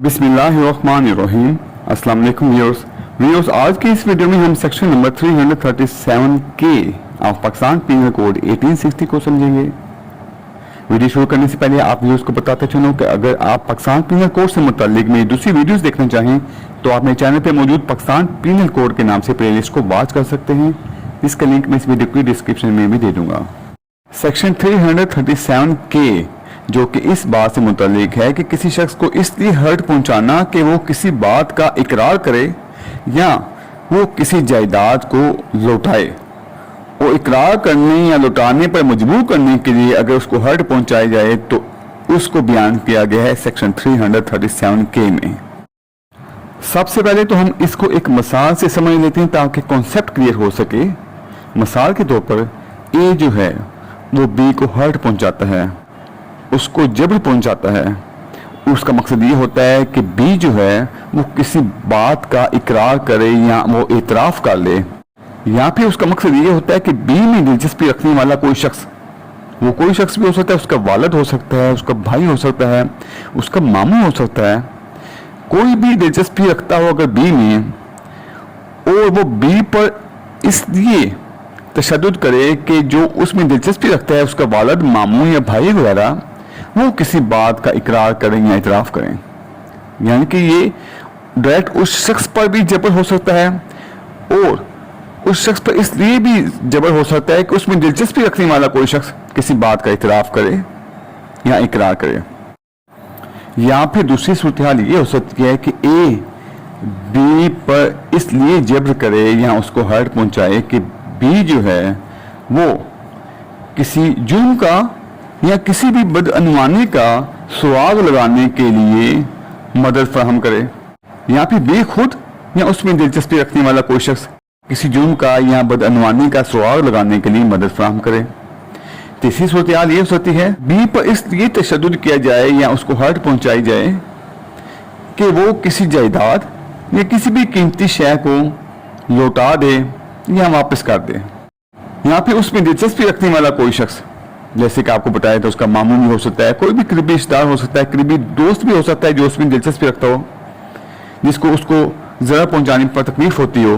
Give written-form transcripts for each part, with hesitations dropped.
बिस्मिल्लाहिर्रहमानिर्रहीम। अस्सलाम वालेकुम व्यूअर्स। आज की इस वीडियो में हम section number 337 of Pakistan penal code 1860 को समझेंगे। वीडियो शुरू करने से पहले आप व्यूअर्स को बताते चलूं कि अगर आप पाकिस्तान पीनल कोड से मुताल्लिक में दूसरी वीडियोस देखना चाहें तो आप मेरे चैनल पर मौजूद पाकिस्तान पीनल कोड के नाम से प्लेलिस्ट को वॉच कर सकते हैं, जिसका लिंक मैं इस वीडियो की डिस्क्रिप्शन में भी दे दूंगा। सेक्शन 337 जो कि इस बात से मुतालिक है कि किसी शख्स को इसलिए हर्ट पहुंचाना कि वो किसी बात का इकरार करे या वो किसी जायदाद को लौटाए। वो इकरार करने या लौटाने पर मजबूर करने के लिए अगर उसको हर्ट पहुंचाई जाए तो उसको बयान किया गया है सेक्शन 337 में। सबसे पहले तो हम इसको एक मिसाल से समझ लेते हैं ताकि कॉन्सेप्ट क्लियर हो सके। मिसाल के तौर पर ए जो है वो बी को हर्ट पहुंचाता है, उसको जबर पहुंचाता है। उसका मकसद ये होता है कि बी जो है वो किसी बात का इकरार करे या वो एतराफ़ कर ले, या फिर उसका मकसद ये होता है कि बी में दिलचस्पी रखने वाला कोई शख्स, वो कोई शख्स भी हो सकता है, उसका वालिद हो सकता है, उसका भाई हो सकता है, उसका मामू हो सकता है, कोई भी दिलचस्पी रखता हो अगर बी में और वो बी पर इसलिए तशद्दुद करे कि जो उसमें दिलचस्पी रखता है उसका वालिद, मामू या भाई वगैरह वो किसी बात का इकरार करें या इतराफ़ करें, यानी कि ये डायरेक्ट उस शख्स पर भी जबर हो सकता है और उस शख्स पर इसलिए भी जबर हो सकता है कि उसमें दिलचस्पी रखने वाला कोई शख्स किसी बात का इतराफ़ करे या इकरार करे। या फिर दूसरी सूरत हाल ये हो सकती है कि ए बी पर इसलिए जबर करे या उसको हर्ट पहुंचाए कि बी जो है वो किसी जुर्म का या किसी भी बदअनवानी का सुराग लगाने के लिए मदद फराहम करे, या फिर बी खुद या उसमें दिलचस्पी रखने वाला कोई शख्स किसी जुर्म का या बदअनवानी का सुराग लगाने के लिए मदद फराहम करे। तीसरी सूरत हाल ये हो सकती है बी पर इसलिए तशद्दुद किया जाए या उसको हर्ट पहुंचाई जाए कि वो किसी जायदाद या किसी भी कीमती शय को लौटा दे या वापस कर दे, या फिर उसमें दिलचस्पी रखने वाला कोई शख्स, जैसे कि आपको बताया था उसका मामू भी हो सकता है, कोई भी करीबी रिश्तेदार हो सकता है, करीबी दोस्त भी हो सकता है जो उसमें दिलचस्पी रखता हो, जिसको उसको ज़रा पहुंचाने पर तकलीफ होती हो।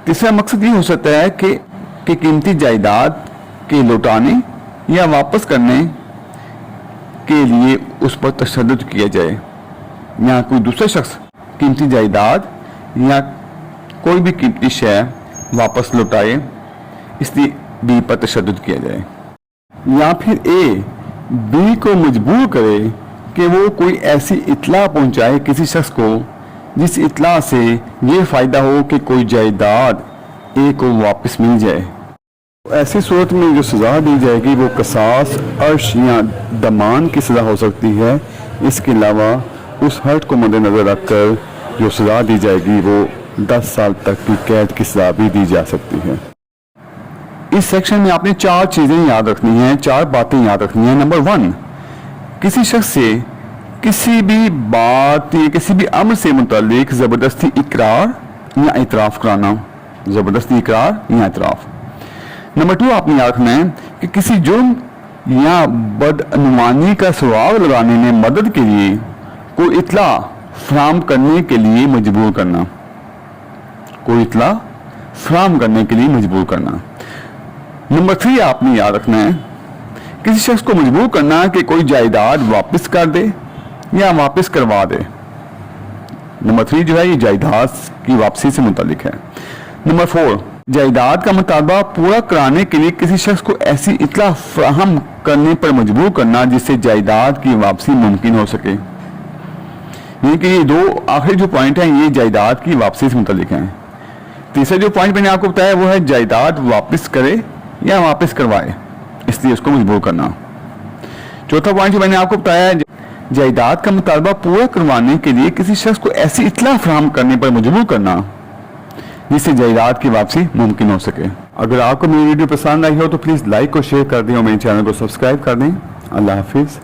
तीसरा मकसद ये हो सकता है कि कीमती जायदाद के लौटाने या वापस करने के लिए उस पर तशद्दुद किया जाए, या कोई दूसरा शख्स कीमती जायदाद या कोई भी कीमती शय वापस लौटाए इसलिए बी पर तशद्दुद किया जाए। या फिर ए बी को मजबूर करे कि वो कोई ऐसी इत्तला पहुंचाए किसी शख्स को जिस इत्तला से ये फ़ायदा हो कि कोई जायदाद ए को वापस मिल जाए। ऐसी सूरत में जो सज़ा दी जाएगी वो कसास, अर्श या दमान की सज़ा हो सकती है। इसके अलावा उस हर्ट को मद्देनज़र रखकर जो सज़ा दी जाएगी वो 10 साल तक की कैद की सज़ा भी दी जा सकती है। इस सेक्शन में आपने 4 चीज़ें याद रखनी हैं, 4 बातें याद रखनी हैं। नंबर 1, किसी शख्स से किसी भी बात या किसी भी अमर से मुतालिक ज़बरदस्ती इकरार या इतराफ़ कराना, ज़बरदस्ती इकरार या इतराफ़। नंबर 2, आपने याद रखना है कि किसी जुर्म या बदअनवानी का सुराग लगाने में मदद के लिए कोई इत्तला फराहम करने के लिए मजबूर करना, कोई इत्तला फराहम करने के लिए मजबूर करना। नंबर 3, आपने याद रखना है किसी शख्स को मजबूर करना कि कोई जायदाद वापस कर दे या वापस करवा दे। नंबर 3 जो है ये जायदाद की वापसी से मुतालिक है। नंबर 4, जायदाद का मुतालबा पूरा कराने के लिए किसी शख्स को ऐसी इत्तला फराहम करने पर मजबूर करना जिससे जायदाद की वापसी मुमकिन हो सके। यानी कि ये 2 आखिरी जो पॉइंट हैं ये जायदाद की वापसी से मुतालिक हैं। तीसरा जो पॉइंट मैंने आपको बताया वो है जायदाद वापस करे या वापस करवाए इसलिए उसको मजबूर करना। चौथा पॉइंट जो मैंने आपको बताया जायदाद का मुतालबा पूरा करवाने के लिए किसी शख्स को ऐसी इत्तला फराहम करने पर मजबूर करना जिससे जायदाद की वापसी मुमकिन हो सके। अगर आपको मेरी वीडियो पसंद आई हो तो प्लीज़ लाइक और शेयर कर दें और मेरे चैनल को सब्सक्राइब कर दें। अल्लाह हाफिज़।